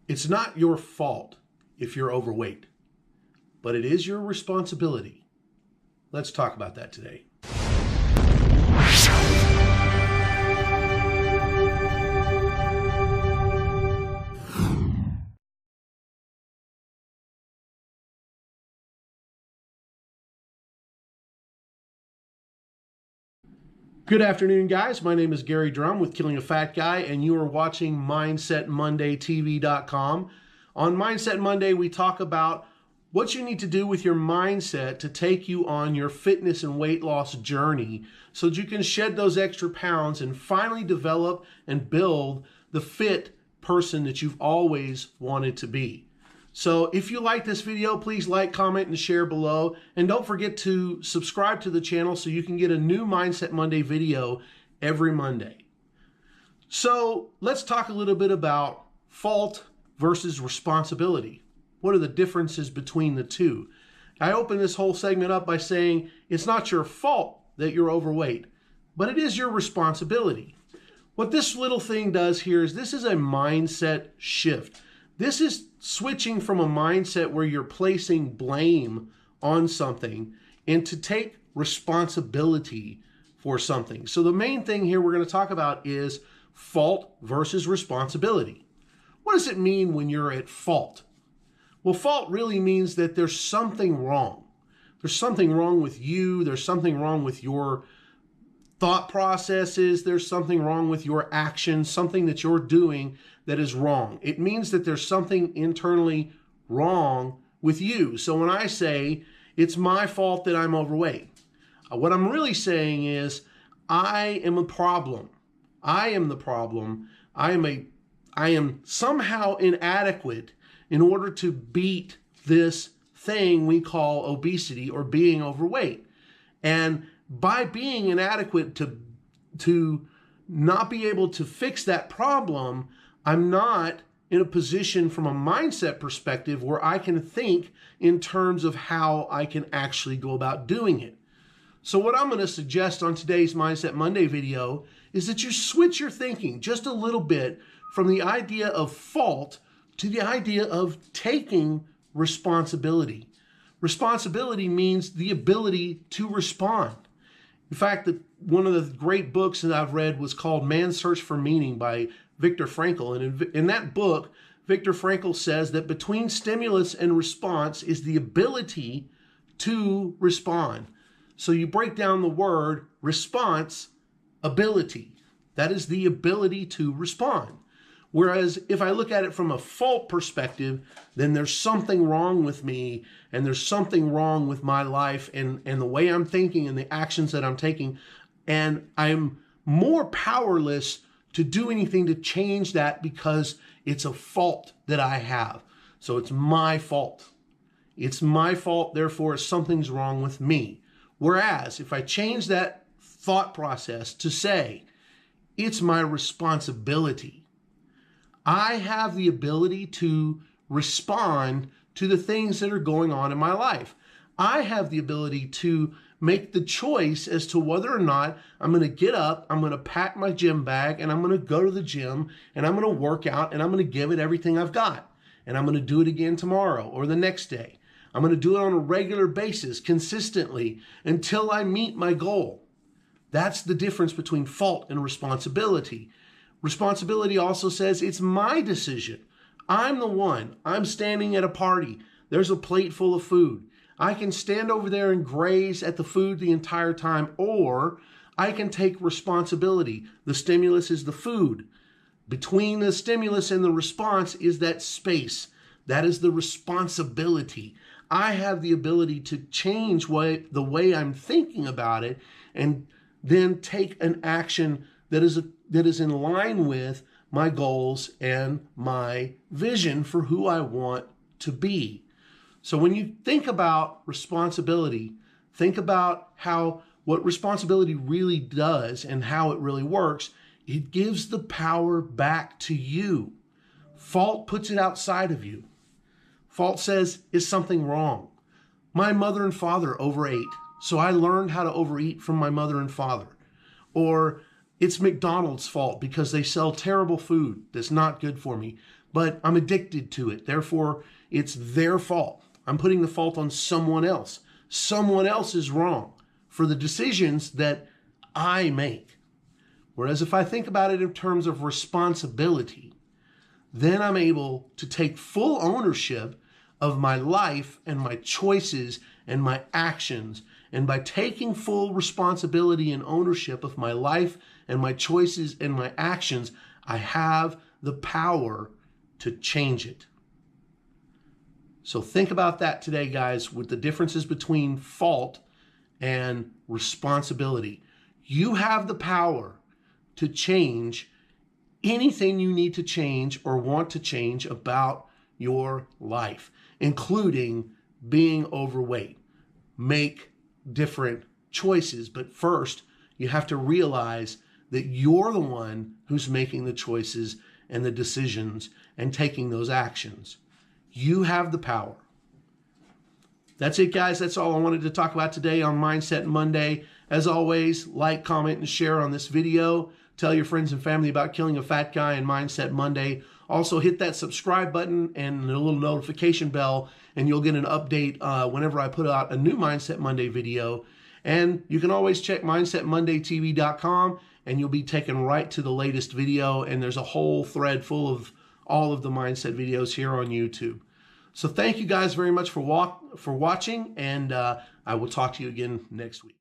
It's not your fault if you're overweight, but it is your responsibility. Let's talk about that today. Good afternoon, guys. My name is Gary Drum with Killing a Fat Guy, and you are watching MindsetMondayTV.com. On Mindset Monday, we talk about what you need to do with your mindset to take you on your fitness and weight loss journey so that you can shed those extra pounds and finally develop and build the fit person that you've always wanted to be. So if you like this video, please like, comment, and share below. And don't forget to subscribe to the channel so you can get a new Mindset Monday video every Monday. So let's talk a little bit about fault versus responsibility. What are the differences between the two? I open this whole segment up by saying it's not your fault that you're overweight, but it is your responsibility. What this little thing does here is this is a mindset shift. This is switching from a mindset where you're placing blame on something and to take responsibility for something. So the main thing here we're going to talk about is fault versus responsibility. What does it mean when you're at fault? Well, fault really means that there's something wrong. There's something wrong with you. There's something wrong with your thought processes. There's something wrong with your actions, something that you're doing that is wrong. It means that there's something internally wrong with you. So when I say it's my fault that I'm overweight, what I'm really saying is I am a problem. I am the problem. I am somehow inadequate in order to beat this thing we call obesity or being overweight. And by being inadequate to not be able to fix that problem, I'm not in a position from a mindset perspective where I can think in terms of how I can actually go about doing it. So what I'm going to suggest on today's Mindset Monday video is that you switch your thinking just a little bit from the idea of fault to the idea of taking responsibility. Responsibility means the ability to respond. In fact, one of the great books that I've read was called Man's Search for Meaning by Viktor Frankl. And in that book, Viktor Frankl says that between stimulus and response is the ability to respond. So you break down the word response, ability. That is the ability to respond. Whereas if I look at it from a fault perspective, then there's something wrong with me and there's something wrong with my life and the way I'm thinking and the actions that I'm taking. And I'm more powerless to do anything to change that because it's a fault that I have. So it's my fault. It's my fault, therefore something's wrong with me. Whereas if I change that thought process to say, it's my responsibility, I have the ability to respond to the things that are going on in my life. I have the ability to make the choice as to whether or not I'm going to get up, I'm going to pack my gym bag, and I'm going to go to the gym, and I'm going to work out, and I'm going to give it everything I've got. And I'm going to do it again tomorrow or the next day. I'm going to do it on a regular basis, consistently, until I meet my goal. That's the difference between fault and responsibility. Responsibility also says it's my decision. I'm the one. I'm standing at a party. There's a plate full of food. I can stand over there and graze at the food the entire time, or I can take responsibility. The stimulus is the food. Between the stimulus and the response is that space. That is the responsibility. I have the ability to change the way I'm thinking about it and then take an action that is in line with my goals and my vision for who I want to be. So when you think about responsibility, think about what responsibility really does and how it really works. It gives the power back to you. Fault puts it outside of you. Fault says, is something wrong? My mother and father overate, so I learned how to overeat from my mother and father. Or it's McDonald's fault because they sell terrible food that's not good for me. but I'm addicted to it. Therefore, it's their fault. I'm putting the fault on someone else. Someone else is wrong for the decisions that I make. Whereas if I think about it in terms of responsibility, then I'm able to take full ownership of my life and my choices and my actions. And by taking full responsibility and ownership of my life and my choices and my actions, I have the power to change it. So think about that today, guys, with the differences between fault and responsibility. You have the power to change anything you need to change or want to change about your life, including being overweight. Make different choices, but first you have to realize that you're the one who's making the choices and the decisions and taking those actions. You have the power. That's it, guys. That's all I wanted to talk about today on Mindset Monday. As always, like, comment, and share on this video. Tell your friends and family about Killing a Fat Guy and Mindset Monday. Also, hit that subscribe button and the little notification bell, and you'll get an update whenever I put out a new Mindset Monday video. And you can always check mindsetmondaytv.com, and you'll be taken right to the latest video. And there's a whole thread full of all of the mindset videos here on YouTube. So thank you guys very much for watching, and I will talk to you again next week.